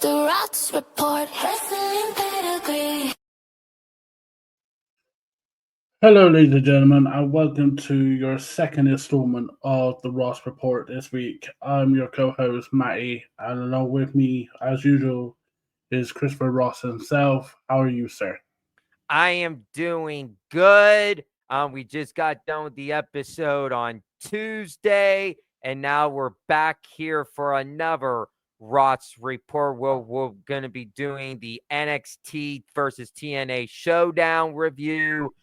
The Rotz Report, wrestling pedigree. Hello, ladies and gentlemen, and welcome to your second installment of the Rotz Report this week. I'm your co-host, Matty, and along with me, as usual, is Christopher Ross himself. How are you, sir? I am doing good. We just got done with the episode on Tuesday, and now we're back here for another Rotz Report. We're going to be doing the NXT versus TNA Showdown review,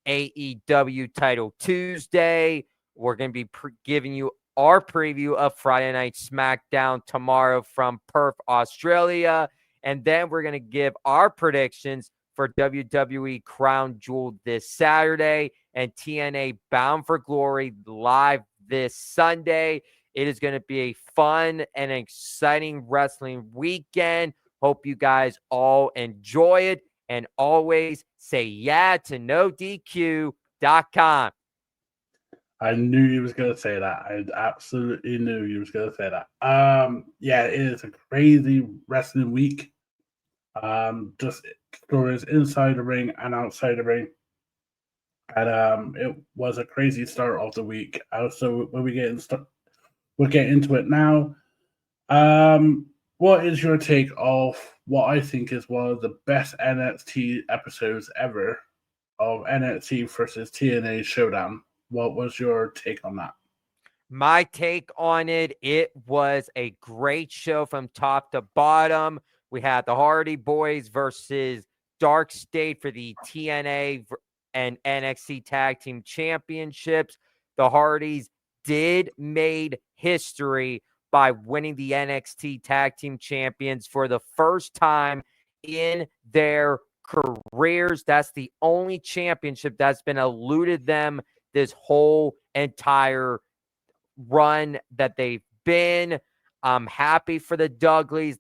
AEW Title Tuesday. We're going to be giving you our preview of Friday Night SmackDown tomorrow from Perth, Australia. And then we're going to give our predictions for WWE Crown Jewel this Saturday and TNA Bound for Glory live this Sunday. It is going to be a fun and exciting wrestling weekend. Hope you guys all enjoy it. And always say yeah to NoDQ.com. I knew you was going to say that. I absolutely knew you was going to say that. Yeah, it is a crazy wrestling week. Just stories inside the ring and outside the ring. And it was a crazy start of the week. So when we'll get into it now. What is your take of what I think is one of the best NXT episodes ever of NXT versus TNA Showdown? What was your take on that? My take on it was a great show from top to bottom. We had the Hardy Boys versus Dark State for the TNA and NXT Tag Team Championships. The Hardys made history by winning the NXT Tag Team Champions for the first time in their careers. That's the only championship that's been eluded them this whole entire run that they've been. I'm happy for the Dudleys.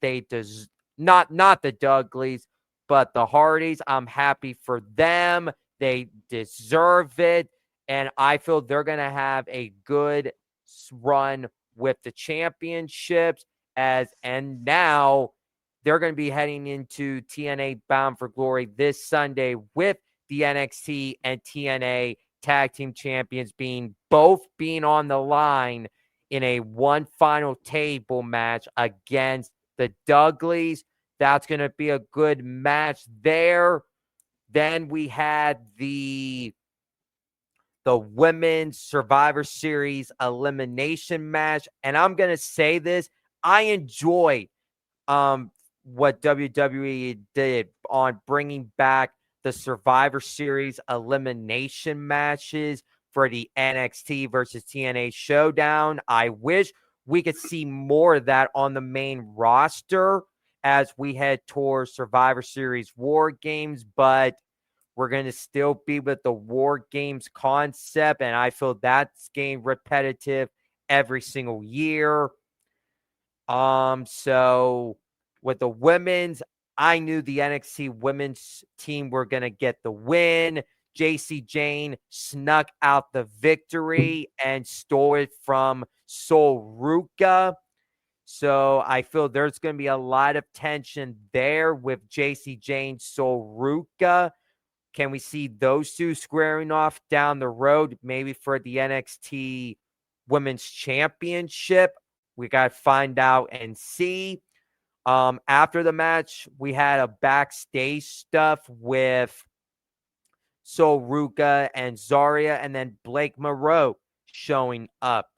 Not the Dudleys, but the Hardys. I'm happy for them. They deserve it. And I feel they're going to have a good run with the championships. And now they're going to be heading into TNA Bound for Glory this Sunday with the NXT and TNA Tag Team Champions both being on the line in a one final table match against the Dudleys. That's going to be a good match there. Then we had the Women's Survivor Series elimination match. And I'm going to say this. I enjoyed what WWE did on bringing back the Survivor Series elimination matches for the NXT versus TNA Showdown. I wish we could see more of that on the main roster as we head towards Survivor Series War Games, but we're going to still be with the War Games concept, and I feel that's getting repetitive every single year. So with the women's, I knew the NXT women's team were going to get the win. JC Jane snuck out the victory and stole it from Sol Ruca. So I feel there's going to be a lot of tension there with JC Jane, Sol Ruca. Can we see those two squaring off down the road, maybe for the NXT Women's Championship? We got to find out and see. After the match, we had a backstage stuff with Sol Ruca and Zarya, and then Blake Moreau showing up.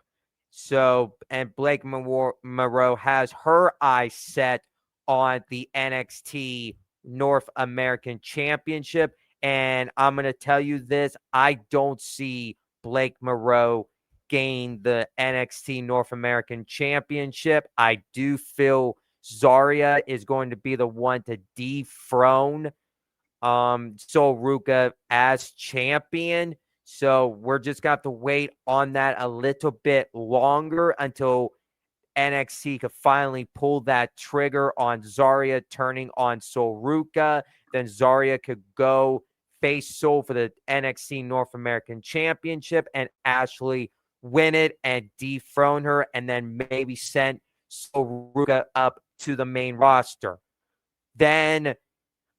So, and Blake Moreau has her eyes set on the NXT North American Championship. And I'm going to tell you this, I don't see Blake Moreau gain the NXT North American Championship. I do feel Zarya is going to be the one to dethrone Sol Ruca as champion. So we're just going to have to wait on that a little bit longer until NXT could finally pull that trigger on Zarya turning on Sol Ruca. Then Zarya could go face Sol for the NXT North American Championship and actually win it and dethrone her, and then maybe send Sol Ruca up to the main roster. Then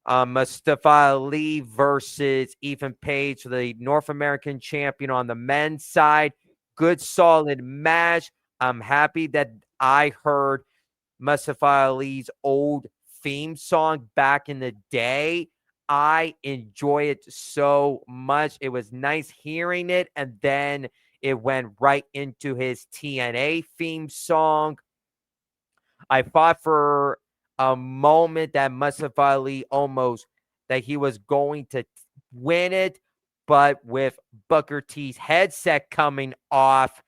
Mustafa Ali versus Ethan Page for the North American champion on the men's side. Good, solid match. I'm happy that I heard Mustafa Ali's old theme song back in the day. I enjoy it so much. It was nice hearing it, and then it went right into his TNA theme song. I thought for a moment that Mustafa Ali that he was going to win it, but with Booker T's headset coming off,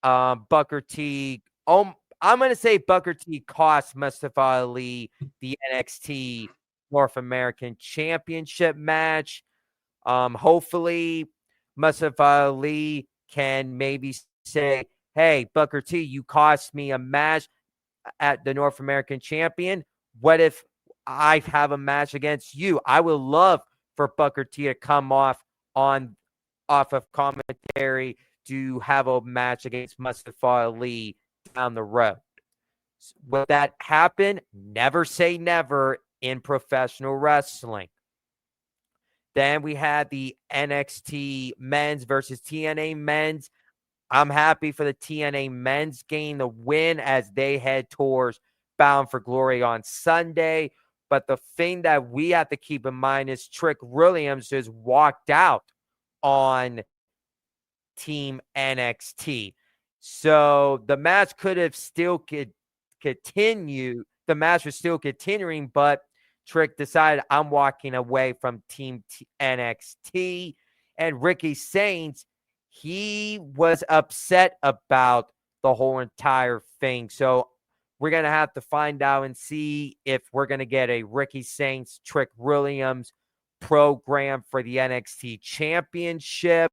Booker T, I'm going to say Booker T cost Mustafa Ali the NXT North American Championship match. Hopefully Mustafa Ali can maybe say, hey, Booker T, you cost me a match at the North American Champion. What if I have a match against you? I would love for Booker T to come off of commentary to have a match against Mustafa Ali down the road. Will that happen? Never say never in professional wrestling. Then we had the NXT men's versus TNA men's. I'm happy for the TNA men's getting the win as they head towards Bound for Glory on Sunday. But the thing that we have to keep in mind is Trick Williams just walked out on Team NXT. So the match could have still continue. The match was still continuing, but Trick decided I'm walking away from Team NXT. And Ricky Saints, he was upset about the whole entire thing. So we're going to have to find out and see if we're going to get a Ricky Saints, Trick Williams program for the NXT Championship.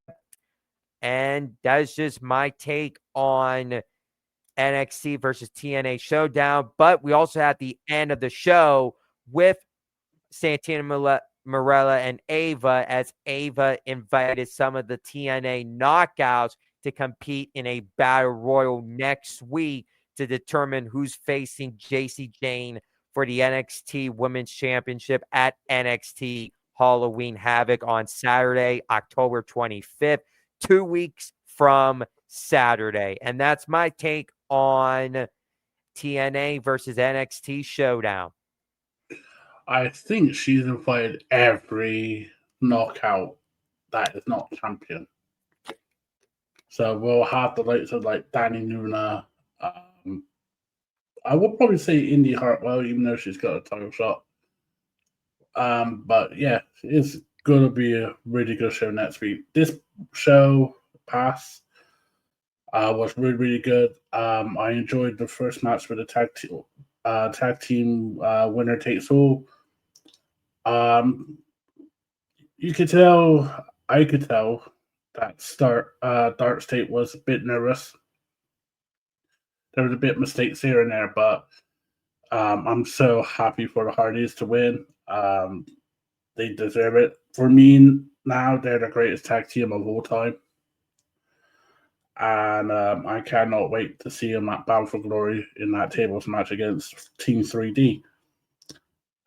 And that's just my take on NXT versus TNA Showdown. But we also had the end of the show with Santina Marella and Ava, as Ava invited some of the TNA knockouts to compete in a battle royal next week to determine who's facing JC Jane for the NXT Women's Championship at NXT Halloween Havoc on Saturday, October 25th, 2 weeks from Saturday. And that's my take on TNA versus NXT Showdown. I think she's invited every knockout that is not champion. So we'll have the likes of like Danny Nuna. I would probably say Indy Hartwell, even though she's got a title shot. But yeah, it's going to be a really good show next week. This show pass was really, really good. I enjoyed the first match with the tag team winner takes all. You could tell, I could tell that Dark State was a bit nervous. There was a bit of mistakes here and there, but I'm so happy for the Hardys to win. They deserve it. For me, now they're the greatest tag team of all time. And I cannot wait to see them at Bound for Glory in that tables match against Team 3D.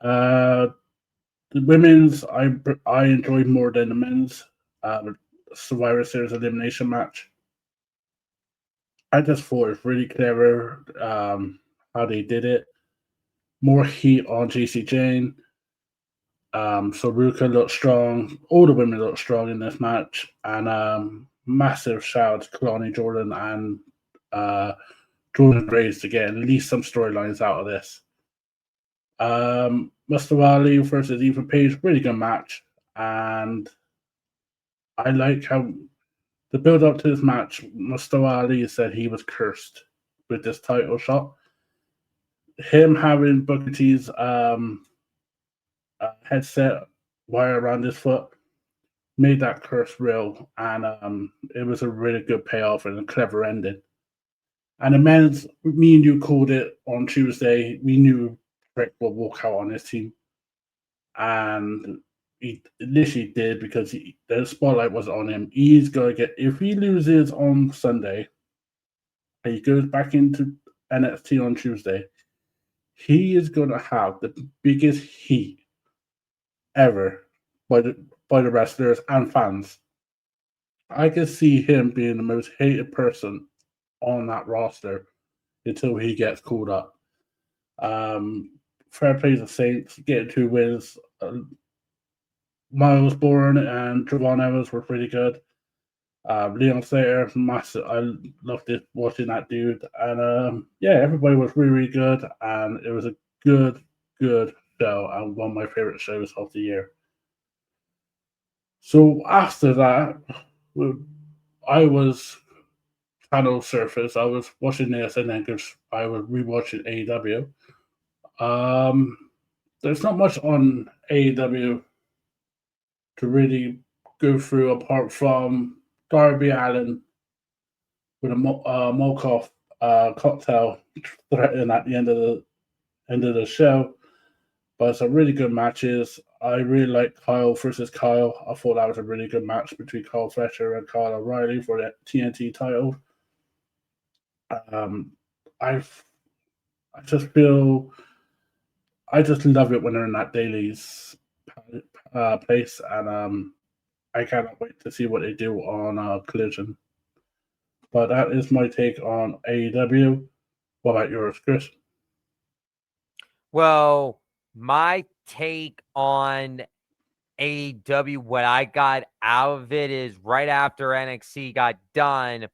The women's, I enjoyed more than the men's Survivor Series elimination match. I just thought it was really clever how they did it. More heat on JC Jane. So Ruka looked strong. All the women looked strong in this match. And massive shout out to Kalani Jordan and Jordan Graves to get at least some storylines out of this. Mustafa Ali versus Ethan Page, really good match. And I like how the build up to this match, Mustafa Ali said he was cursed with this title shot. Him having Booker T's headset wire around his foot made that curse real, and it was a really good payoff and a clever ending. And the men's, me and you called it on Tuesday. We knew Rick would walk out on his team, and he literally did because the spotlight was on him. He's gonna get, if he loses on Sunday, and he goes back into NXT on Tuesday, he is going to have the biggest heat ever by the wrestlers and fans. I can see him being the most hated person on that roster until he gets called up. Fair play to the Saints, getting 2 wins. Miles Bourne and Javon Evans were pretty good. Leon Slater, massive. I loved it watching that dude. And yeah, everybody was really, really good. And it was a good show and one of my favorite shows of the year. So after that, I was channel surface. I was watching this and then I was rewatching AEW. There's not much on AEW to really go through apart from Darby Allin with a Molotov cocktail threatening at the end of the show. But some really good matches. I really like Kyle versus Kyle. I thought that was a really good match between Kyle Fletcher and Kyle O'Reilly for the TNT title. I just love it when they're in that Daily's place, and I cannot wait to see what they do on Collision. But that is my take on AEW. What about yours, Chris? Well, my take on AEW, what I got out of it is right after NXT got done,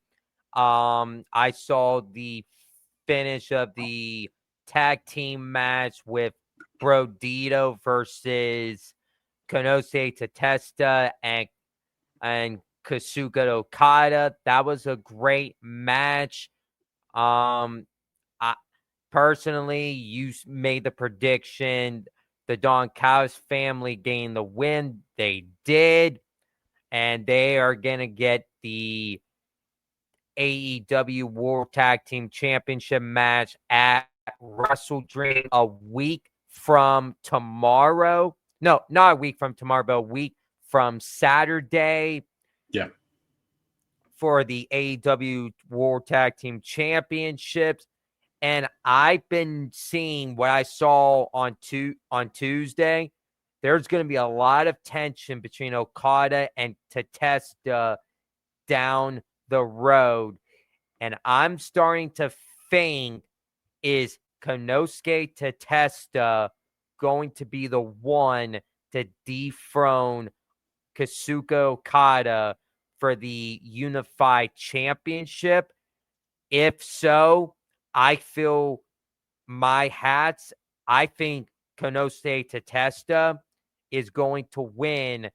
I saw the finish of the tag team match with Brodito versus Konosuke Takeshita and Kazuchika Okada. That was a great match. Personally, you made the prediction the Don Callis family gained the win. They did. And they are going to get the AEW World Tag Team Championship match at Wrestle Dream a week from tomorrow. No, not a week from tomorrow, but a week from Saturday. Yeah. For the AEW World Tag Team Championships. And I've been seeing what I saw on Tuesday. There's going to be a lot of tension between Okada and Takeshita down the road. And I'm starting to think, is Konosuke Takeshita going to be the one to dethrone Kazuchika Okada for the Unified Championship? If so, I feel my hats. I think Konosuke Takeshita is going to win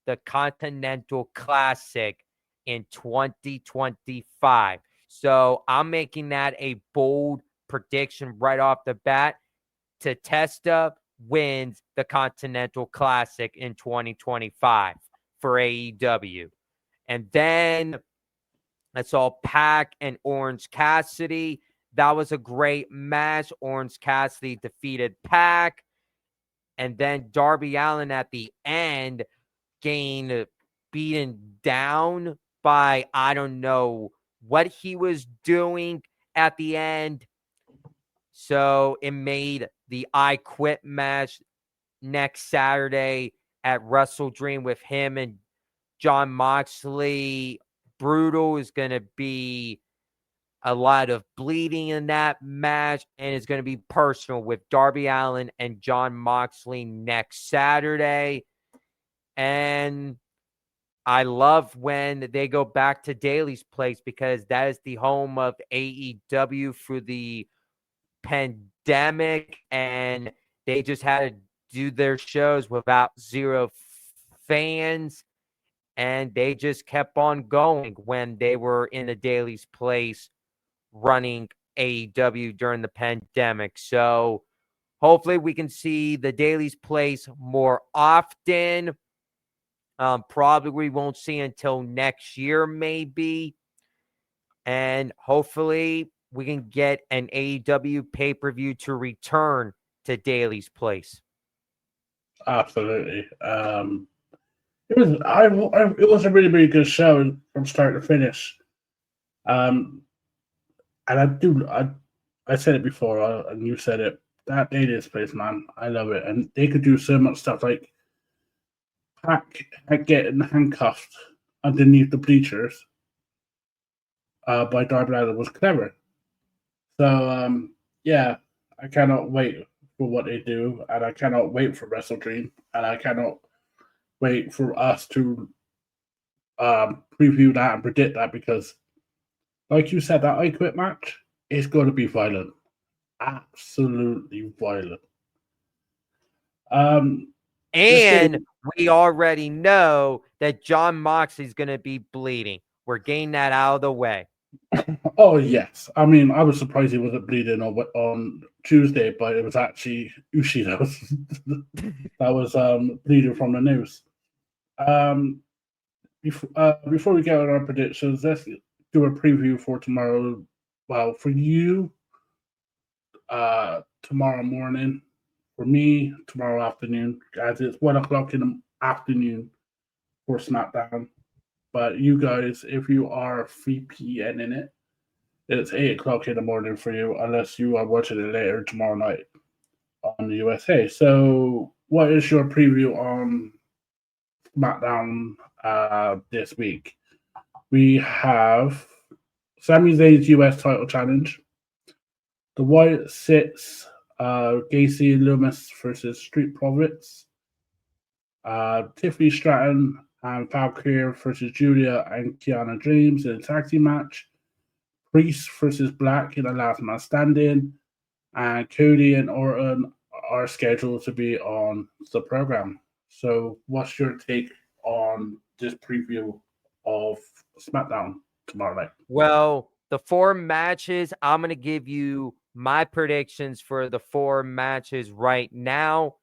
the Continental Classic in 2025. So I'm making that a bold prediction right off the bat. Takeshita wins the Continental Classic in 2025 for AEW. And then I saw Pac and Orange Cassidy. That was a great match. Orange Cassidy defeated Pac. And then Darby Allin at the end gained beaten down by, I don't know what he was doing at the end. So it made the I Quit match next Saturday at Wrestle Dream with him and Jon Moxley. Brutal is going to be a lot of bleeding in that match, and it's going to be personal with Darby Allin and Jon Moxley next Saturday. And I love when they go back to Daly's place because that is the home of AEW through the pandemic, and they just had to do their shows without zero fans, and they just kept on going when they were in the Daly's place running AEW during the pandemic. So hopefully we can see the Daly's place more often. Probably we won't see until next year, maybe. And hopefully we can get an AEW pay-per-view to return to Daly's place. Absolutely. It was a really, really good show from start to finish. And I said it before, and you said it that dating space, man. I love it. And they could do so much stuff like Pac getting handcuffed underneath the bleachers by Darby Allin was clever. So, yeah, I cannot wait for what they do. And I cannot wait for Wrestle Dream. And I cannot wait for us to preview that and predict that because, like you said, that I Quit match is going to be violent. Absolutely violent. And we already know that Jon Moxley's going to be bleeding. We're getting that out of the way. Oh, yes. I mean, I was surprised he wasn't bleeding on Tuesday, but it was actually Ushi that was bleeding from the news. Before we get on our predictions, let's do a preview for tomorrow. Well, for you, tomorrow morning. For me, tomorrow afternoon, as it's 1 o'clock in the afternoon for SmackDown. But you guys, if you are 3 p.m. in it, it's 8 o'clock in the morning for you, unless you are watching it later tomorrow night on the USA. So, what is your preview on SmackDown this week? We have Sami Zayn's US title challenge, the Wyatt Sits, Gacy and Loomis versus Street Profits, Tiffany Stratton and Vaquer versus Julia and Kiana James in a tag team match, Priest versus Black in a last man standing, and Cody and Orton are scheduled to be on the program. So, what's your take on this preview of SmackDown tomorrow night? Well, the 4 matches, I'm going to give you my predictions for the 4 matches right now.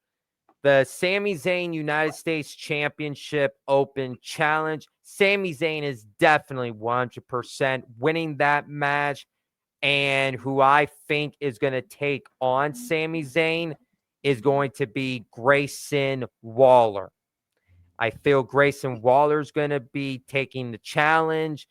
The Sami Zayn United States Championship Open Challenge. Sami Zayn is definitely 100% winning that match. And who I think is going to take on Sami Zayn is going to be Grayson Waller. I feel Grayson Waller is going to be taking the challenge,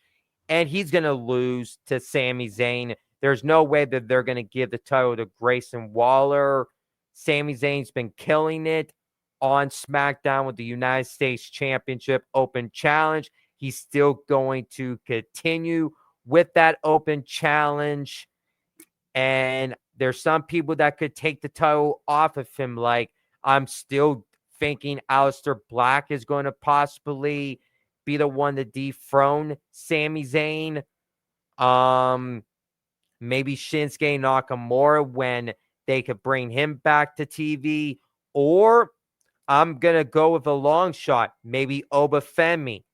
and he's going to lose to Sami Zayn. There's no way that they're going to give the title to Grayson Waller. Sami Zayn's been killing it on SmackDown with the United States Championship Open Challenge. He's still going to continue with that Open Challenge. And there's some people that could take the title off of him. Like, I'm still thinking Aleister Black is going to possibly be the one to dethrone Sami Zayn. Maybe Shinsuke Nakamura when they could bring him back to TV. Or I'm going to go with a long shot. Maybe Obafemi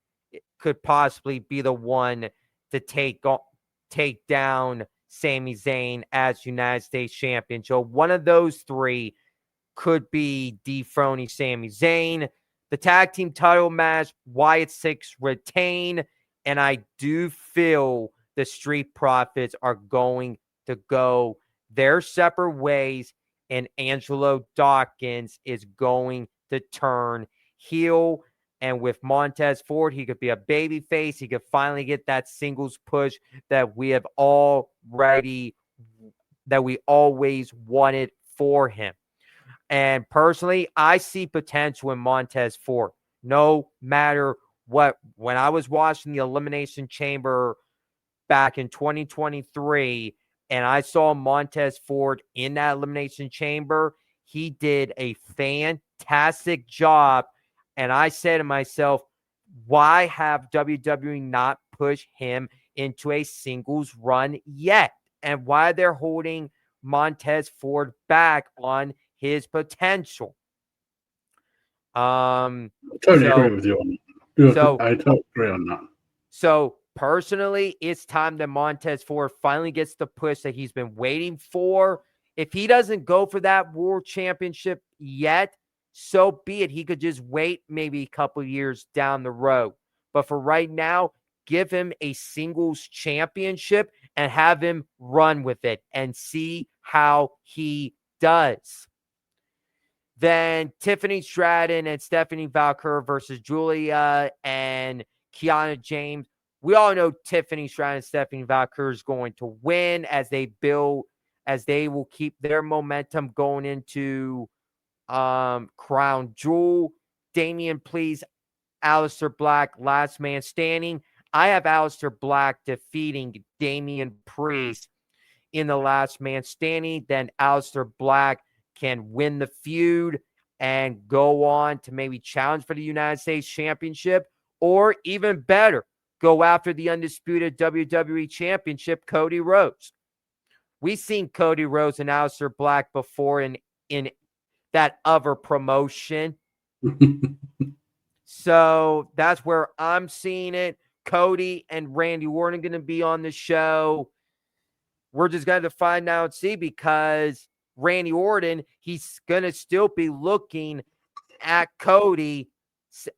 could possibly be the one to take down Sami Zayn as United States Champion. So one of those 3 could be dethroning Sami Zayn. The tag team title match, Wyatt Six retain. And I do feel the Street Profits are going to go their separate ways, and Angelo Dawkins is going to turn heel. And with Montez Ford, he could be a babyface. He could finally get that singles push that we always wanted for him. And personally, I see potential in Montez Ford. No matter what, when I was watching the Elimination Chamber back in 2023, and I saw Montez Ford in that Elimination Chamber, he did a fantastic job. And I said to myself, why have WWE not pushed him into a singles run yet? And why they're holding Montez Ford back on his potential? I totally agree with you on that. I totally agree on that. So personally, it's time that Montez Ford finally gets the push that he's been waiting for. If he doesn't go for that world championship yet, so be it. He could just wait maybe a couple years down the road. But for right now, give him a singles championship and have him run with it and see how he does. Then Tiffany Stratton and Stephanie Vaquer versus Julia and Kiana James. We all know Tiffany Stratton and Stephanie Vaquer is going to win as they build as they will keep their momentum going into Crown Jewel. Damian, please, Aleister Black, last man standing. I have Aleister Black defeating Damian Priest in the last man standing. Then Aleister Black can win the feud and go on to maybe challenge for the United States Championship, or even better, go after the undisputed WWE Championship, Cody Rhodes. We've seen Cody Rhodes and Aleister Black before in that other promotion. So that's where I'm seeing it. Cody and Randy Orton are going to be on the show. We're just going to find out and see, because Randy Orton, he's going to still be looking at Cody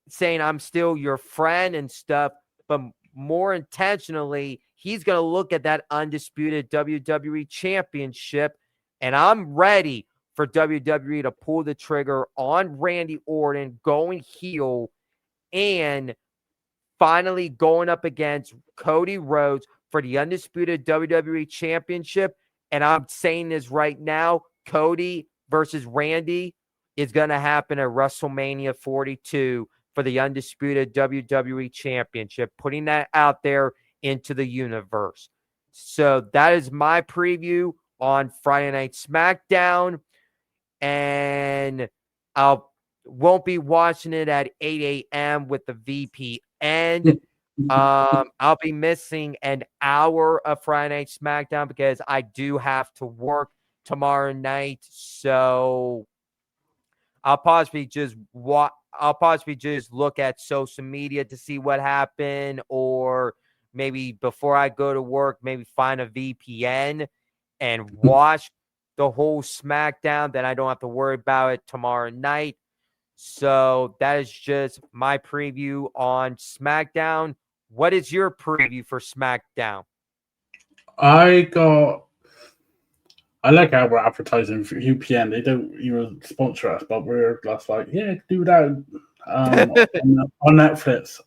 saying, I'm still your friend and stuff. But more intentionally, he's going to look at that undisputed WWE Championship. And I'm ready for WWE to pull the trigger on Randy Orton going heel and finally going up against Cody Rhodes for the undisputed WWE Championship. And I'm saying this right now, Cody versus Randy is going to happen at WrestleMania 42 for the undisputed WWE Championship, putting that out there into the universe. So that is my preview on Friday Night SmackDown. And I won't be watching it at 8 a.m. with the VPN. I'll be missing an hour of Friday Night SmackDown because I do have to work tomorrow night. So I'll possibly just look at social media to see what happened, or maybe before I go to work, maybe find a VPN and watch the whole SmackDown. Then I don't have to worry about it tomorrow night. So that is just my preview on SmackDown. What is your preview for SmackDown? I like how we're advertising for UPN. They don't even sponsor us, but we're just like, yeah, do that on Netflix.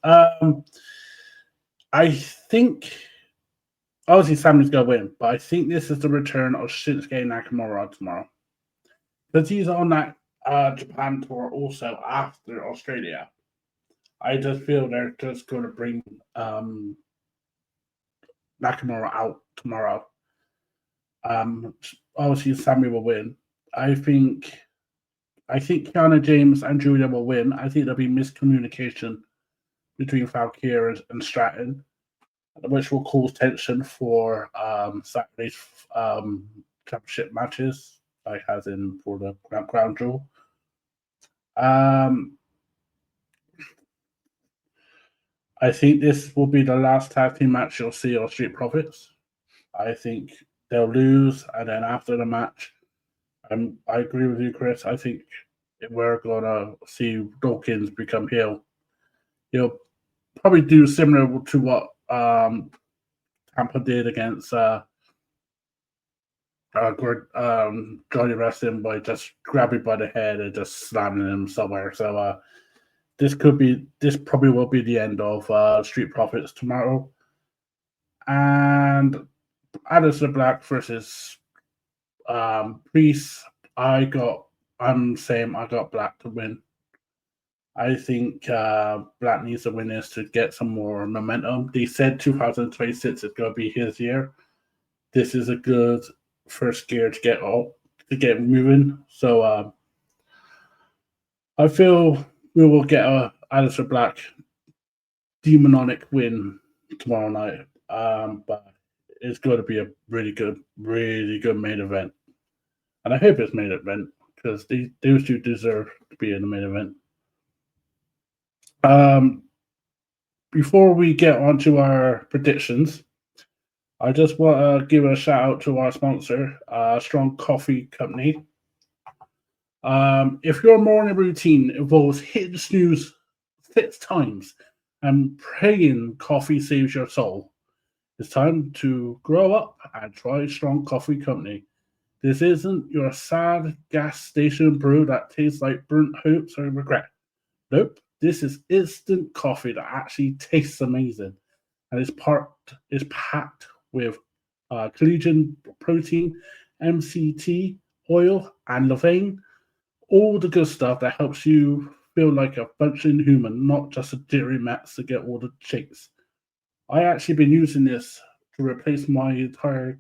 I think obviously Sammy's gonna win, but I think this is the return of Shinsuke Nakamura tomorrow, because he's on that Japan tour also after Australia. I just feel they're just going to bring Nakamura out tomorrow. Obviously, Sammy will win. I think Kiana James and Julia will win. I think there'll be miscommunication between Vaquer and Stratton, which will cause tension for Saturday's championship matches, like as in for the Crown Jewel. I think this will be the last tag team match you'll see on Street Profits. I think they'll lose, and then after the match, I agree with you, Chris. I think we're gonna see Dawkins become heel. He'll probably do similar to what Tampa did against Johnny Wrestling by just grabbing by the head and just slamming him somewhere. So this probably will be the end of Street Profits tomorrow. And Aleister Black versus Priest. I'm saying I got Black to win. I think Black needs to win this to get some more momentum. They said 2026 is going to be his year. This is a good first gear to get moving. So I feel we will get a Aleister Black demonic win tomorrow night. But it's going to be a really good main event. And I hope it's main event, because those two deserve to be in the main event. Before we get on to our predictions, I just want to give a shout out to our sponsor, Strong Coffee Company. If your morning routine involves hitting snooze 6 times and praying coffee saves your soul, it's time to grow up and try Strong Coffee Company. This isn't your sad gas station brew that tastes like burnt hopes or regret. Nope, this is instant coffee that actually tastes amazing, and is packed with collagen, protein, MCT oil, and Levain. All the good stuff that helps you feel like a functioning human, not just a dairy mess to get all the shakes. I actually been using this to replace my entire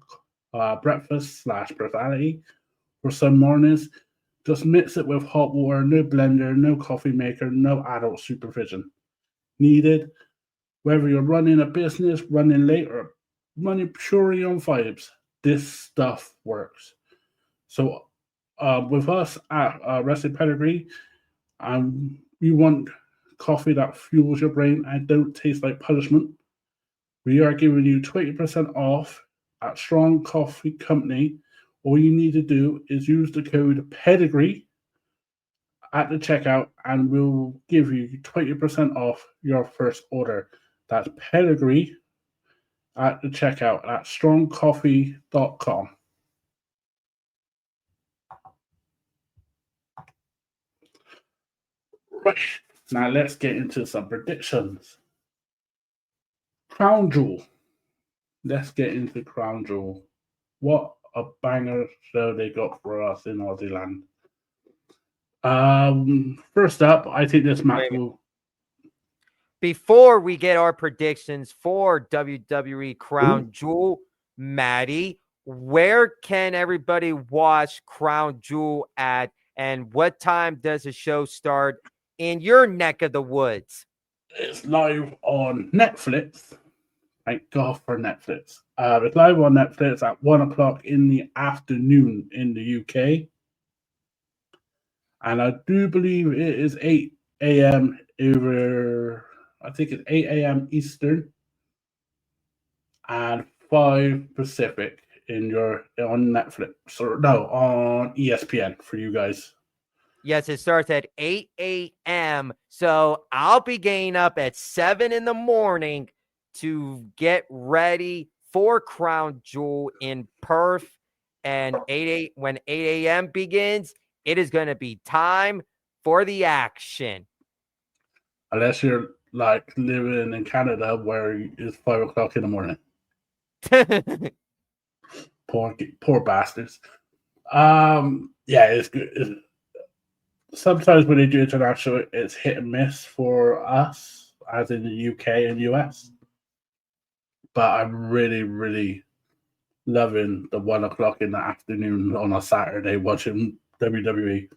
breakfast / personality for some mornings. Just mix it with hot water, no blender, no coffee maker, no adult supervision needed. Whether you're running a business, running late, or running purely on vibes, this stuff works. So, with us at Wrestling Pedigree, you want coffee that fuels your brain and don't taste like punishment. We are giving you 20% off at Strong Coffee Company. All you need to do is use the code PEDIGREE at the checkout and we'll give you 20% off your first order. That's PEDIGREE at the checkout at strongcoffee.com. Right, now let's get into some predictions. Crown Jewel. Let's get into Crown Jewel. What a banger show they got for us in Aussie land. First up, I think this match will. Before we get our predictions for WWE Crown Jewel, Matty, where can everybody watch Crown Jewel at, and what time does the show start in your neck of the woods? It's live on Netflix. Thank God for Netflix. It's live on Netflix at 1 o'clock in the afternoon in the UK. And I do believe it is 8 a.m. over, I think it's 8 a.m. Eastern and 5 Pacific on Netflix. Or no, on ESPN for you guys. Yes, it starts at 8 a.m. So I'll be getting up at 7 in the morning to get ready for Crown Jewel in Perth. And when 8 a.m. begins, it is going to be time for the action. Unless you're like living in Canada where it's 5 o'clock in the morning. Poor bastards. Yeah, it's good. Sometimes when they do international, it's hit and miss for us, as in the UK and US. But I'm really, really loving the 1 o'clock in the afternoon on a Saturday watching WWE.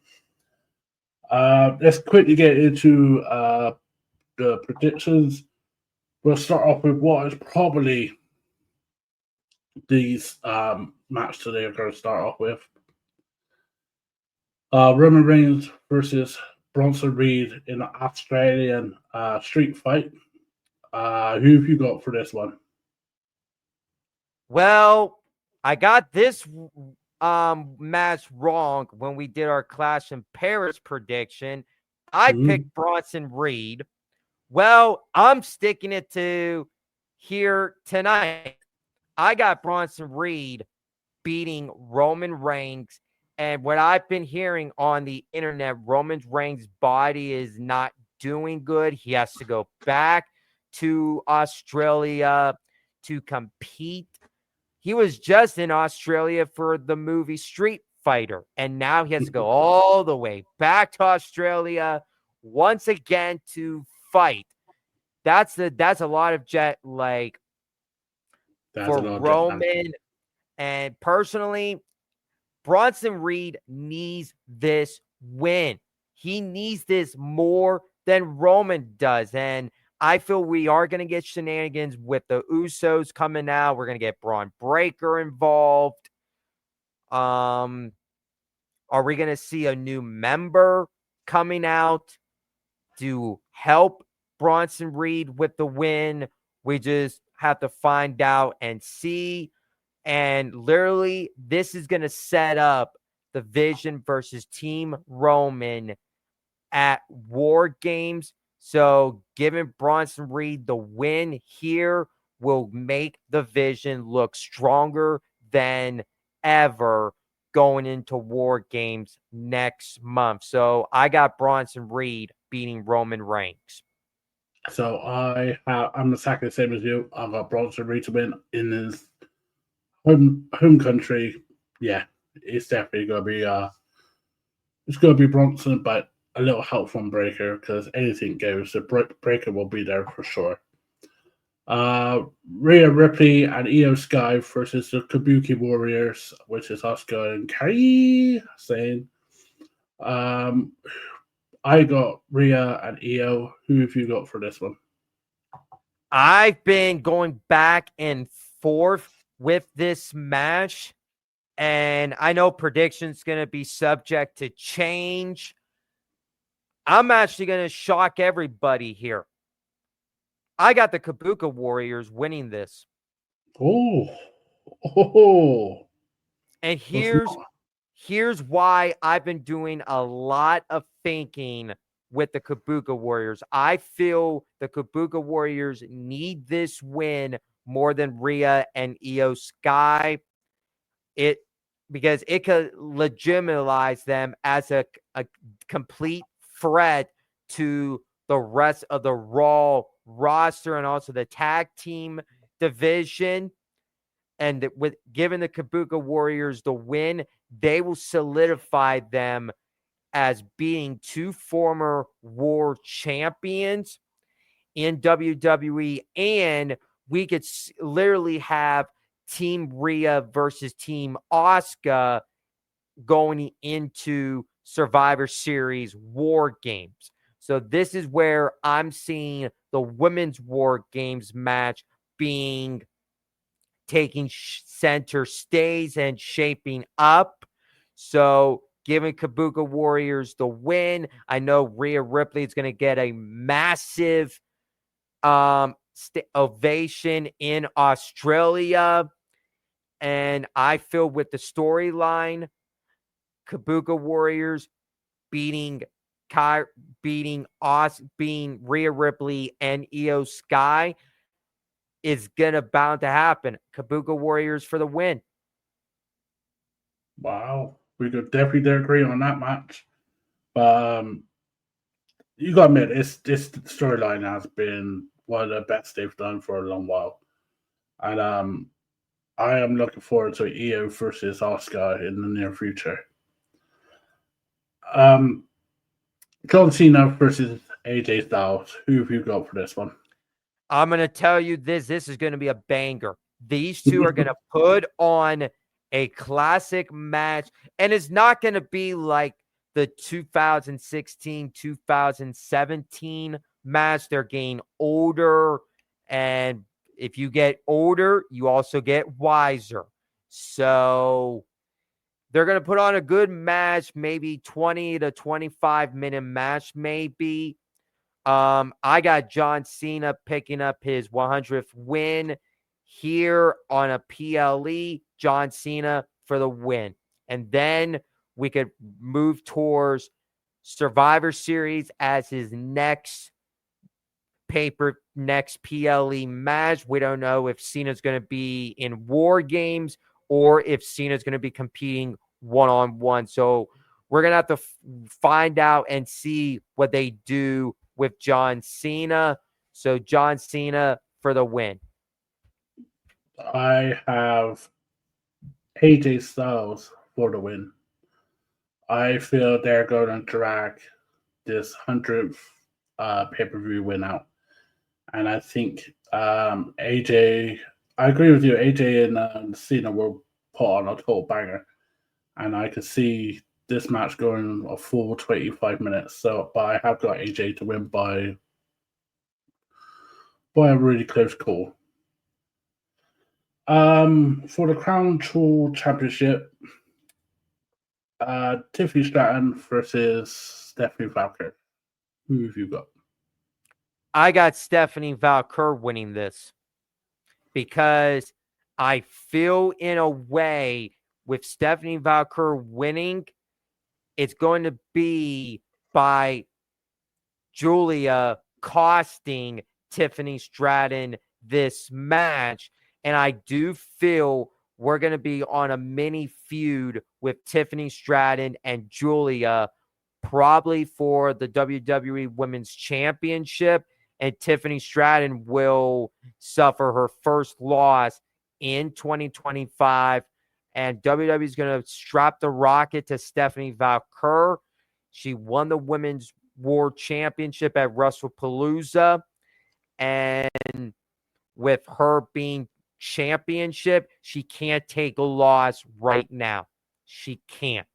Let's quickly get into the predictions. We'll start off with what is probably these match today are going to start off with. Roman Reigns versus Bronson Reed in an Australian street fight. Who have you got for this one? Well, I got this match wrong when we did our Clash in Paris prediction. I picked Bronson Reed. Well, I'm sticking it to here tonight. I got Bronson Reed beating Roman Reigns. And what I've been hearing on the internet, Roman Reigns' body is not doing good. He has to go back to Australia to compete. He was just in Australia for the movie Street Fighter, and now he has to go all the way back to Australia once again to fight. That's a lot of jet lag for Roman. And personally, Bronson Reed needs this win. He needs this more than Roman does. And I feel we are going to get shenanigans with the Usos coming out. We're going to get Braun Breaker involved. Are we going to see a new member coming out to help Bronson Reed with the win? We just have to find out and see. And literally, this is going to set up the Vision versus Team Roman at War Games. So giving Bronson Reed the win here will make the Vision look stronger than ever going into War Games next month. So I got Bronson Reed beating Roman Reigns. So I'm exactly the same as you. I've got Bronson Reed to win in his home country. Yeah, it's definitely going to be it's going to be Bronson, but a little help from Breaker because anything goes. So Breaker will be there for sure. Rhea Ripley and IYO SKY versus the Kabuki Warriors, which is Oscar and Kai saying. I got Rhea and IYO. Who have you got for this one? I've been going back and forth with this match, and I know predictions going to be subject to change. I'm actually going to shock everybody here. I got the Kabuki Warriors winning this. Oh. And here's why I've been doing a lot of thinking with the Kabuki Warriors. I feel the Kabuki Warriors need this win more than Rhea and IYO SKY. Because it could legitimize them as a complete threat to the rest of the Raw roster and also the tag team division. And with giving the Kabuki Warriors the win, they will solidify them as being two former war champions in WWE. And we could literally have Team Rhea versus Team Asuka going into Survivor Series War Games. So this is where I'm seeing the Women's War Games match taking center stage and shaping up. So giving Kabuki Warriors the win. I know Rhea Ripley is going to get a massive ovation in Australia. And I feel with the storyline, Kabuki Warriors beating Rhea Ripley and IYO SKY is gonna bound to happen. Kabuki Warriors for the win. Wow, we could definitely agree on that match. You gotta admit, this storyline has been one of the best they've done for a long while, and I am looking forward to IYO versus Oscar in the near future. John Cena versus AJ Styles. Who have you got for this one? I'm going to tell you this. This is going to be a banger. These two are going to put on a classic match. And it's not going to be like the 2016, 2017 match. They're getting older. And if you get older, you also get wiser. So they're going to put on a good match, maybe 20 to 25-minute match, maybe. I got John Cena picking up his 100th win here on a PLE. John Cena for the win. And then we could move towards Survivor Series as his next PLE match. We don't know if Cena's going to be in War Games or if Cena's going to be competing one-on-one. So we're going to have to find out and see what they do with John Cena. So John Cena for the win. I have AJ Styles for the win. I feel they're going to drag this 100th pay-per-view win out. And I think AJ, I agree with you, AJ and Cena will put on a total banger. And I could see this match going a full 25 minutes. So, but I have got AJ to win by a really close call. For the Crown Jewel Championship, Tiffany Stratton versus Stephanie Vaquer. Who have you got? I got Stephanie Vaquer winning this because I feel in a way with Stephanie Vaquer winning, it's going to be by Julia costing Tiffany Stratton this match. And I do feel we're going to be on a mini feud with Tiffany Stratton and Julia, probably for the WWE Women's Championship. And Tiffany Stratton will suffer her first loss in 2025. And WWE is going to strap the rocket to Stephanie Vaquer. She won the Women's World Championship at WrestlePalooza. And with her being championship, she can't take a loss right now. She can't.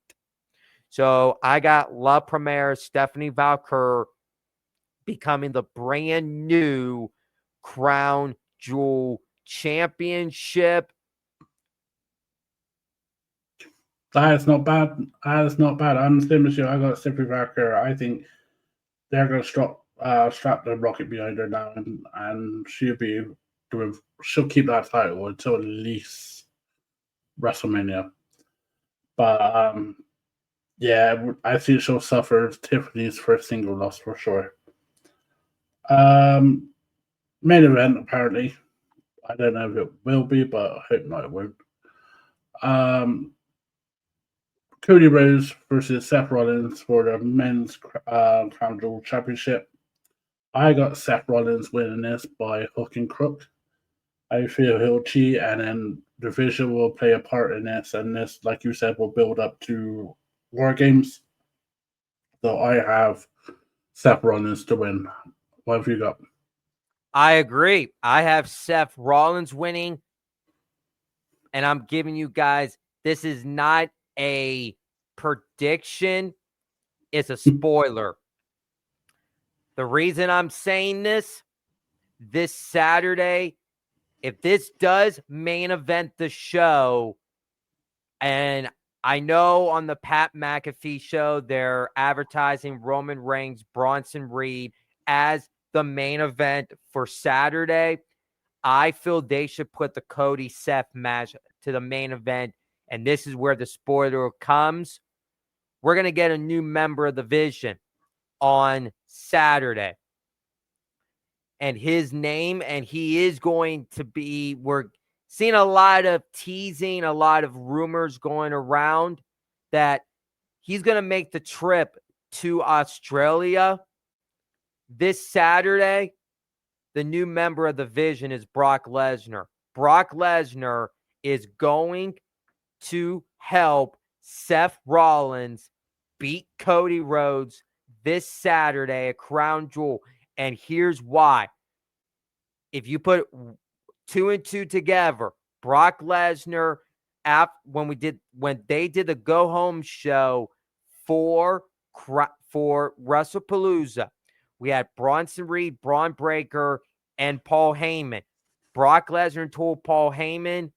So I got La Premiere, Stephanie Vaquer, becoming the brand new Crown Jewel Championship. That is not bad. That is not bad. I'm the same as you. I got Stephanie Vaquer. I think they're going to strap the rocket behind her now, and she'll keep that title until at least WrestleMania. But yeah, I think she'll suffer Tiffany's first single loss for sure. Main event apparently. I don't know if it will be, but I hope not. It won't. Cody Rhodes versus Seth Rollins for the men's Crown Jewel Championship. I got Seth Rollins winning this by hook and crook. I feel he'll cheat, and then the vision will play a part in this, and this, like you said, will build up to War Games. So I have Seth Rollins to win. What have you got? I agree. I have Seth Rollins winning, and I'm giving you guys, this is not a prediction, it's a spoiler. The reason I'm saying this Saturday, if this does main event the show, and I know on the Pat McAfee show, they're advertising Roman Reigns, Bronson Reed as the main event for Saturday. I feel they should put the Cody Seth match to the main event. And this is where the spoiler comes. We're going to get a new member of the Vision on Saturday. And his name, and he is going to be, we're seeing a lot of teasing, a lot of rumors going around that he's going to make the trip to Australia this Saturday. The new member of the Vision is Brock Lesnar. Brock Lesnar is going to help Seth Rollins beat Cody Rhodes this Saturday at Crown Jewel. And here's why. If you put 2 and 2 together, Brock Lesnar, when they did the go home show for WrestlePalooza, we had Bronson Reed, Braun Breaker, and Paul Heyman. Brock Lesnar told Paul Heyman,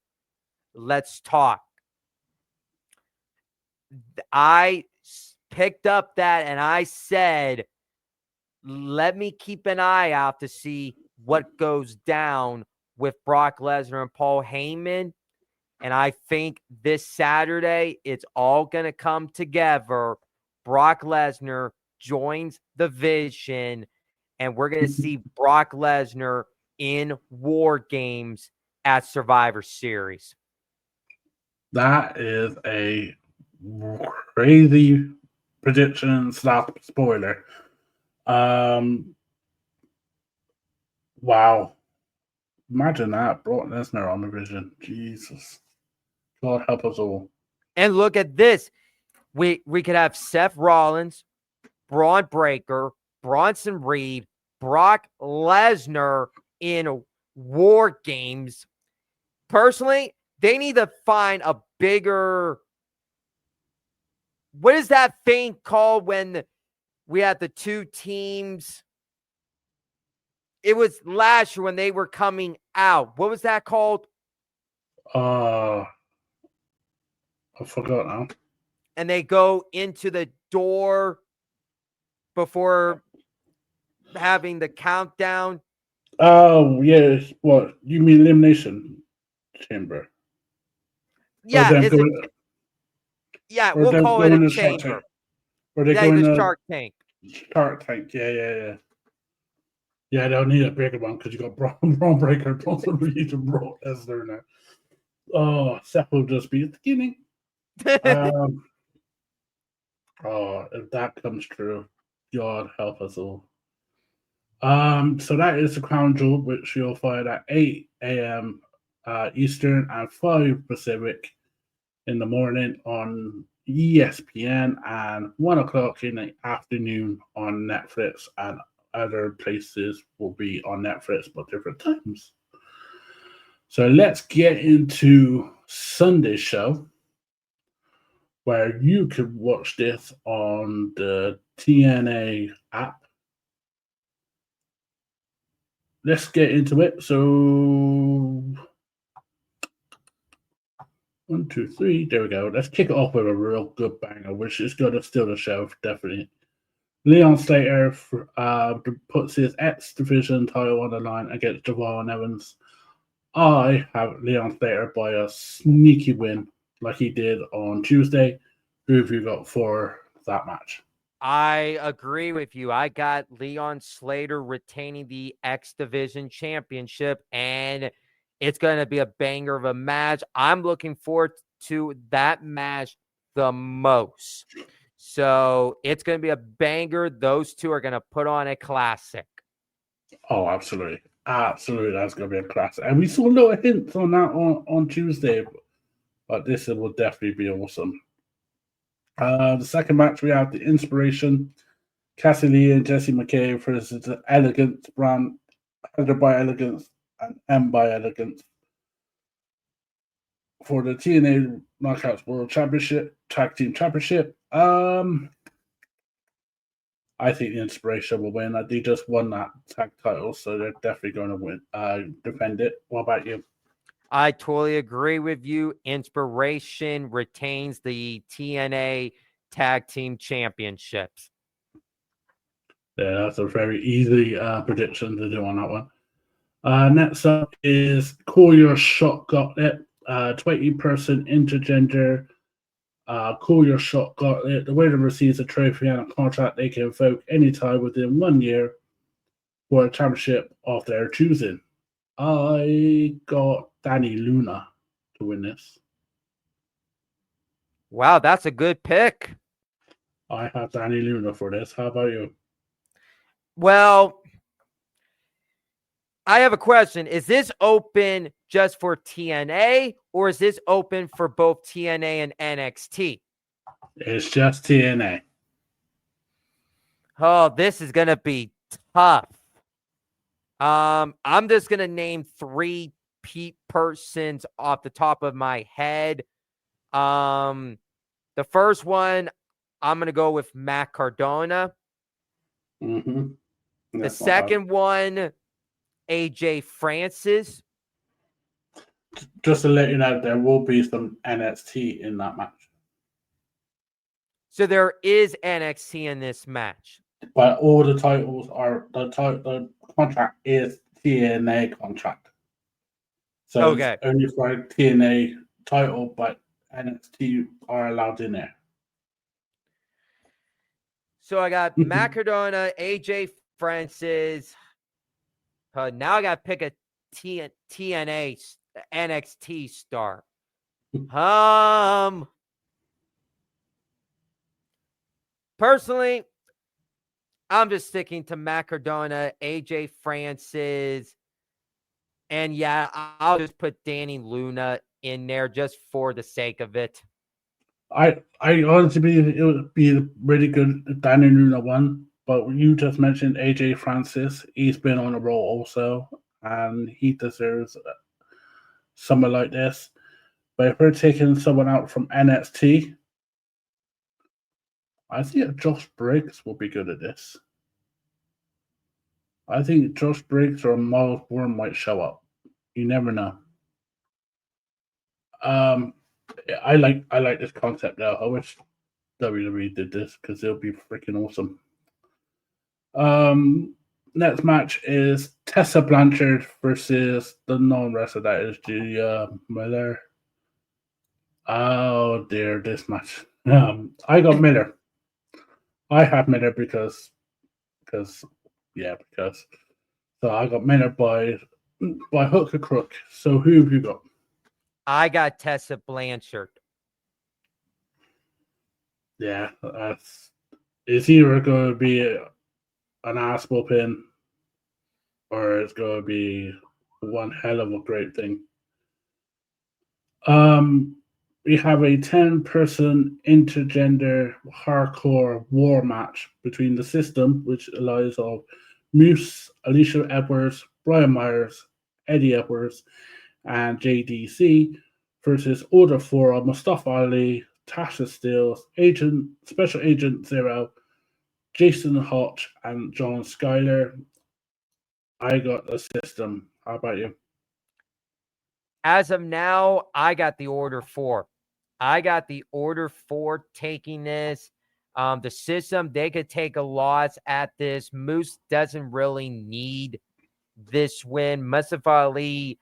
let's talk. I picked up that and I said, let me keep an eye out to see what goes down with Brock Lesnar and Paul Heyman. And I think this Saturday, it's all going to come together. Brock Lesnar joins the Vision, and we're going to see Brock Lesnar in War Games at Survivor Series. That is a crazy prediction / spoiler. Wow. Imagine that. Brock Lesnar on the Vision. Jesus. God help us all. And look at this. We could have Seth Rollins, Braun Breaker, Bronson Reed, Brock Lesnar in War Games. Personally, they need to find a bigger... What is that thing called when we had the two teams? It was last year when they were coming out. What was that called? I forgot now. And they go into the door before having the countdown. Oh, yes. What? You mean Elimination Chamber? Yeah, we'll call it a chamber. Or they Yeah, go in the a Shark Tank. Shark Tank. Yeah. Yeah, they'll need a bigger one because you got Braun Breaker, Bronson Reed, and Brock Lesnar now. Oh, Seth will just be at the beginning. If that comes true, God help us all. So that is the Crown Jewel, which you'll find at 8 a.m. Eastern and 5 Pacific in the morning on ESPN and 1 o'clock in the afternoon on Netflix, and other places will be on Netflix but different times. So let's get into Sunday's show, where you can watch this on the TNA app. Let's get into it. So 1, 2, 3. There we go. Let's kick it off with a real good banger, which is going to steal the show, definitely. Leon Slater puts his X Division title on the line against Javon Evans. I have Leon Slater by a sneaky win, like he did on Tuesday. Who have you got for that match? I agree with you. I got Leon Slater retaining the X Division Championship, and it's going to be a banger of a match. I'm looking forward to that match the most. So it's going to be a banger. Those two are going to put on a classic. Oh, absolutely. Absolutely. That's going to be a classic. And we saw little hints on that on Tuesday, but this will definitely be awesome. The second match, we have the Inspiration, Cassie Lee and Jessie McKay versus the Elegance brand, headed by Elegance and M by Elegance, for the TNA Knockouts World Championship, Tag Team Championship. I think the Inspiration will win. They just won that tag title, so they're definitely going to win, defend it. What about you? I totally agree with you. Inspiration retains the TNA Tag Team Championships. Yeah, that's a very easy prediction to do on that one. Next up is Call Your Shot Gauntlet, 20-person intergender Call Your Shot Gauntlet. The winner receives a trophy and a contract they can invoke anytime within 1 year for a championship of their choosing. I got Danny Luna to win this. Wow, that's a good pick. I have Danny Luna for this. How about you? Well, I have a question. Is this open just for TNA, or is this open for both TNA and NXT? It's just TNA. Oh, this is going to be tough. I'm just going to name 3 persons off the top of my head. The first one, I'm going to go with Matt Cardona. The second one, AJ Francis. Just to let you know, there will be some NXT in that match. So there is NXT in this match. But all the titles are the contract is TNA contract. So okay. It's only for a TNA title, but NXT are allowed in there. So I got Matt Cardona, AJ Francis. Now I got to pick a TNA NXT star. Personally, I'm just sticking to Matt Cardona, AJ Francis, and yeah, I'll just put Danny Luna in there just for the sake of it. I honestly believe it would be really good if Danny Luna won, but you just mentioned AJ Francis. He's been on a roll also, and he deserves someone like this. But if we're taking someone out from NXT, I think Josh Briggs will be good at this. I think Josh Briggs or Miles Bourne might show up. You never know. I like this concept now. I wish WWE did this because it'll be freaking awesome. Next match is Tessa Blanchard versus the non-wrestler that is Julia Miller. Oh dear, this match. I got Miller. I have Miller because. So I got Miller by hook or crook. So who have you got? I got Tessa Blanchard. Yeah, it's either going to be an ass whooping or it's going to be one hell of a great thing. we have a 10-person intergender hardcore war match between the System, which allies of Moose, Alicia Edwards, Brian Myers, Eddie Edwards, and JDC, versus Order 4 of Mustafa Ali, Tasha Steele, Special Agent Zero, Jason Hotch, and John Schuyler. I got the System. How about you? As of now, I got the Order 4. I got the Order 4 taking this. The System, they could take a loss at this. Moose doesn't really need this win. Mustafa Ali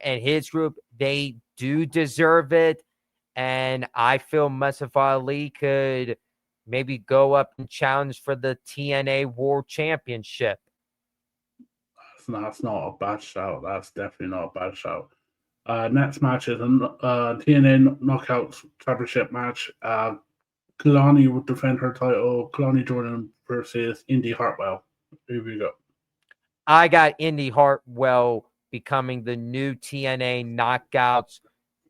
and his group, they do deserve it. And I feel Mustafa Ali could maybe go up and challenge for the TNA World Championship. That's not a bad shout. That's definitely not a bad shout. Next match is a TNA Knockouts Championship match. Kalani would defend her title. Kalani Jordan versus Indy Hartwell. Here we go. I got Indy Hartwell becoming the new TNA Knockouts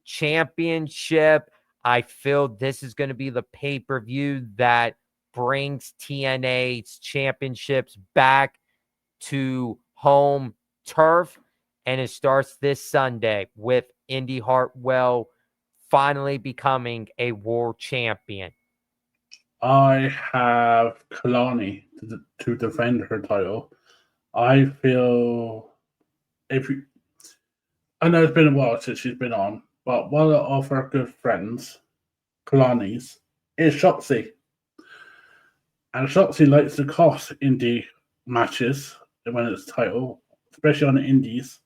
Championship. I feel this is going to be the pay-per-view that brings TNA's championships back to home turf. And it starts this Sunday with Indy Hartwell finally becoming a world champion. I have Kalani to defend her title. I feel I know it's been a while since she's been on, but one of her good friends, Kalani's, is Shotzi. And Shotzi likes to cost indie matches when it's title, especially on the indies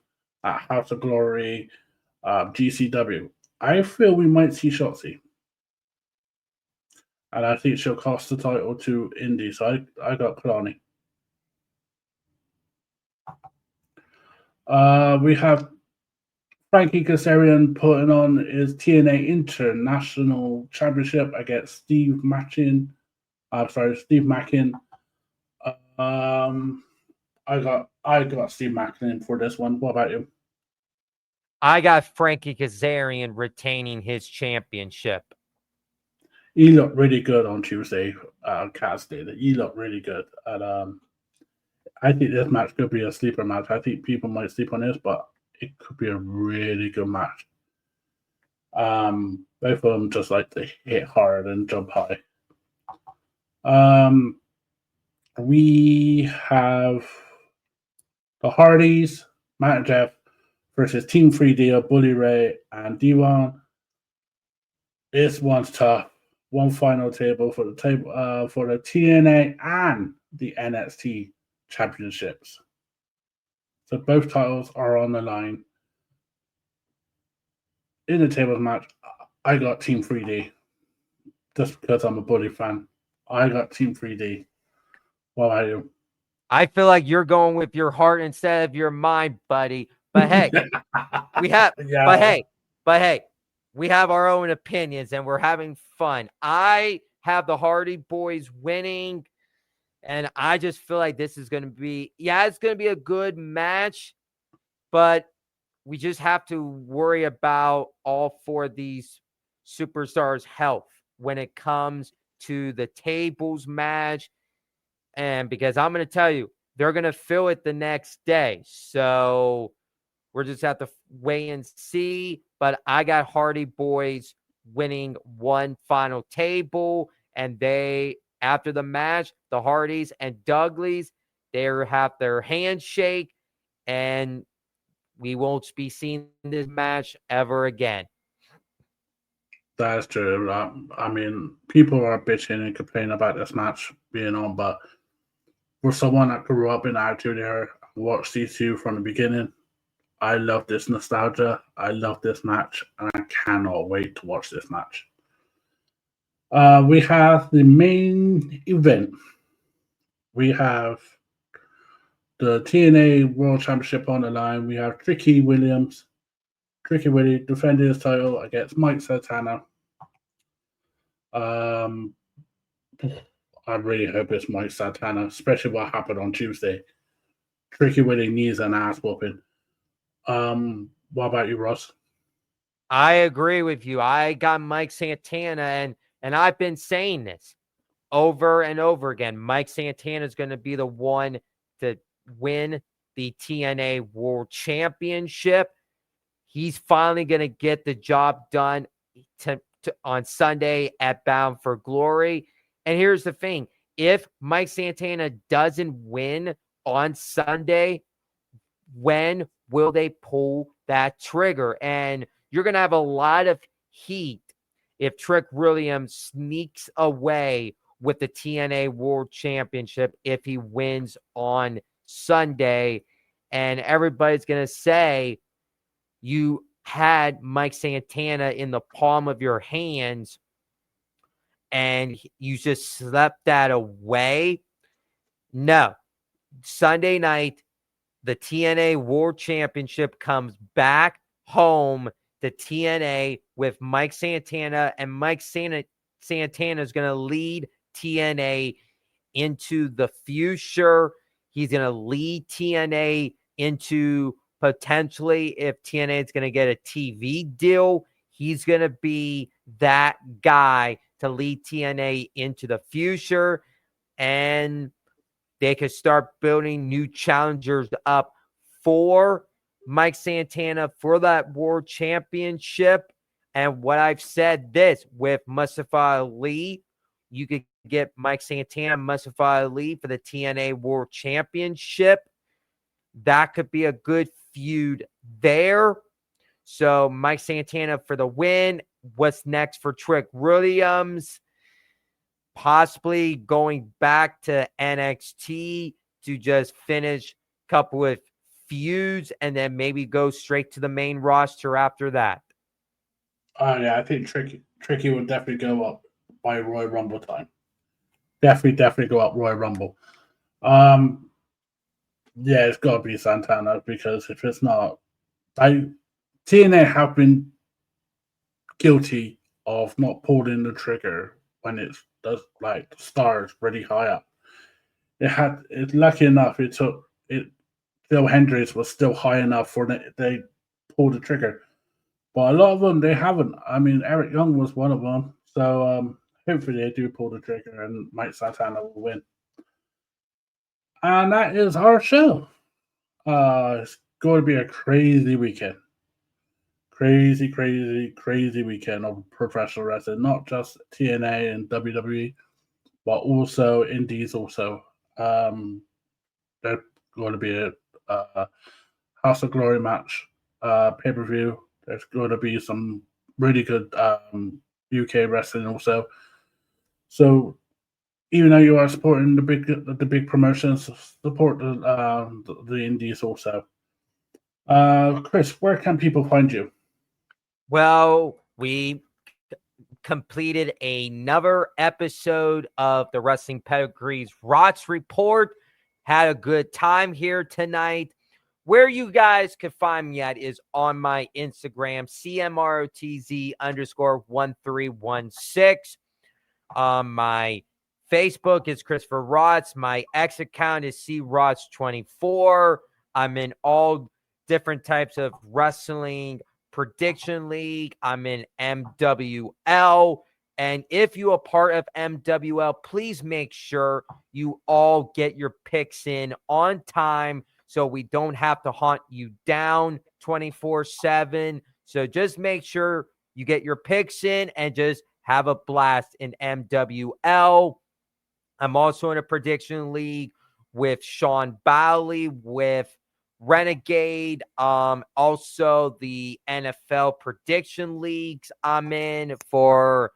at House of Glory, GCW. I feel we might see Shotzi. And I think she'll cost the title to Indy. So I got Kalani. We have Frankie Kazarian putting on his TNA International Championship against Steve Mackin. I got Steve Mackin for this one. What about you? I got Frankie Kazarian retaining his championship. He looked really good on Tuesday. Kaz did. He looked really good. And I think this match could be a sleeper match. I think people might sleep on this, but it could be a really good match. Both of them just like to hit hard and jump high. We have the Hardys, Matt and Jeff, versus Team 3D of Bully Ray and D1. This one's tough. One final table for the TNA and the NXT championships. So both titles are on the line. In the tables match, I got Team 3D. Just because I'm a Bully fan. I got Team 3D. What about you? I feel like you're going with your heart instead of your mind, buddy. But hey, we have we have our own opinions and we're having fun. I have the Hardy Boys winning, and I just feel like this is going to be, it's going to be a good match, but we just have to worry about all four of these superstars' health when it comes to the tables match. And because I'm going to tell you, they're going to fill it the next day. So we're just have to wait and see. But I got Hardy Boys winning one final table. And they, after the match, the Hardys and Dudleys, they have their handshake. And we won't be seeing this match ever again. That's true. I mean, people are bitching and complaining about this match being on, but for someone that grew up in Attitude Era, watched these two from the beginning, I love this nostalgia. I love this match, and I cannot wait to watch this match. We have the main event. We have the TNA World Championship on the line. We have Tricky Willie defending his title against Mike Santana. I really hope it's Mike Santana, especially what happened on Tuesday. Tricky Willie needs an ass whooping. What about you, Ross? I agree with you. I got Mike Santana, and I've been saying this over and over again. Mike Santana is going to be the one to win the TNA World Championship. He's finally going to get the job done on Sunday at Bound for Glory. And here's the thing. If Mike Santana doesn't win on Sunday, when will they pull that trigger? And you're going to have a lot of heat if Trick Williams sneaks away with the TNA World Championship if he wins on Sunday. And everybody's going to say you had Mike Santana in the palm of your hands and you just slept that away. No. Sunday night, the TNA World Championship comes back home to TNA with Mike Santana, and Mike Santana is going to lead TNA into the future. He's going to lead TNA into potentially, if TNA is going to get a TV deal, he's going to be that guy to lead TNA into the future. And they could start building new challengers up for Mike Santana for that world championship. And what I've said this with Mustafa Ali, you could get Mike Santana, Mustafa Ali for the TNA World Championship. That could be a good feud there. So Mike Santana for the win. What's next for Trick Williams? Possibly going back to NXT to just finish a couple of feuds and then maybe go straight to the main roster after that. Yeah, I think Tricky will definitely go up by Royal Rumble time. Definitely go up Royal Rumble. Yeah, it's got to be Santana, because if it's not, TNA have been guilty of not pulling the trigger when it's does like the stars really high up. It's lucky enough it took it. Phil Hendricks was still high enough for they pulled the trigger, but a lot of them they haven't. I mean, Eric Young was one of them. So hopefully they do pull the trigger and Mike Santana will win. And that is our show. It's going to be a crazy weekend. Crazy weekend of professional wrestling. Not just TNA and WWE, but also indies also. There's going to be a House of Glory match, pay-per-view. There's going to be some really good UK wrestling also. So even though you are supporting the big promotions, support the indies also. Chris, where can people find you? Well, we completed another episode of the Wrestling Pedigree's Rotz Report. Had a good time here tonight. Where you guys can find me at is on my Instagram, CMROTZ_1316. My Facebook is Christopher Rotz. My X account is CRotz24. I'm in all different types of wrestling prediction league. I'm in MWL. And if you are part of MWL, please make sure you all get your picks in on time so we don't have to hunt you down 24/7. So just make sure you get your picks in and just have a blast in MWL. I'm also in a prediction league with Sean Bowley, with Renegade, also the NFL prediction leagues I'm in for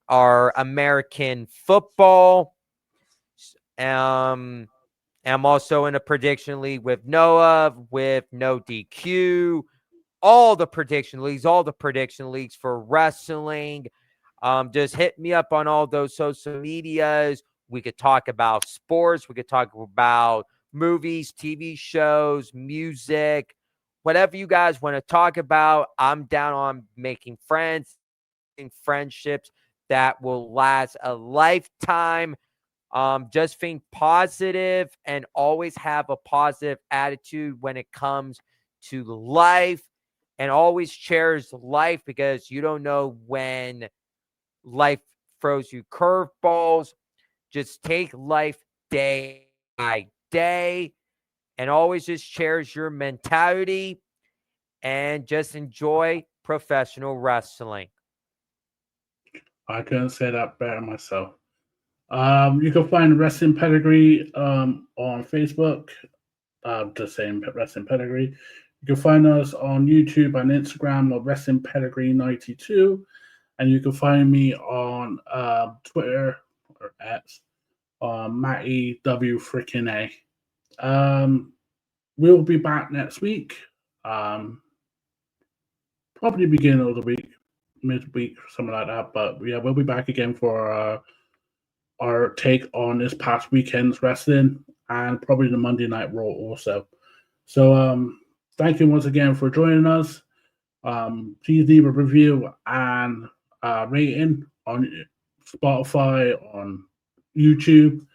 our American football. I'm also in a prediction league with Noah, with No DQ, all the prediction leagues for wrestling. Just hit me up on all those social medias. We could talk about sports. We could talk about movies, TV shows, music, whatever you guys want to talk about. I'm down on making friends, friendships that will last a lifetime. Just think positive and always have a positive attitude when it comes to life. and always cherish life, because you don't know when life throws you curveballs. Just take life day by day and always just cherish your mentality and just enjoy professional wrestling. I couldn't say that better myself. You can find Wrestling Pedigree on Facebook, the same Wrestling Pedigree. You can find us on YouTube and Instagram of Wrestling Pedigree 92, and you can find me on Twitter or X Matty W freaking A. We'll be back next week. Probably beginning of the week, midweek, something like that. But yeah, we'll be back again for our take on this past weekend's wrestling and probably the Monday Night Raw also. So thank you once again for joining us. Please leave a review and rating on Spotify, on YouTube,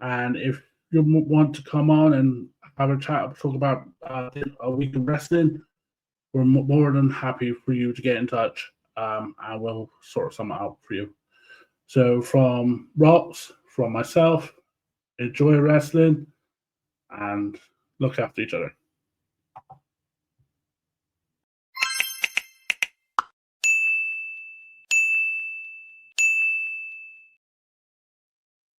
and if you want to come on and have a chat, talk about a week of wrestling, we're more than happy for you to get in touch, and we'll sort something out for you. So from Rotz, from myself, enjoy wrestling and look after each other.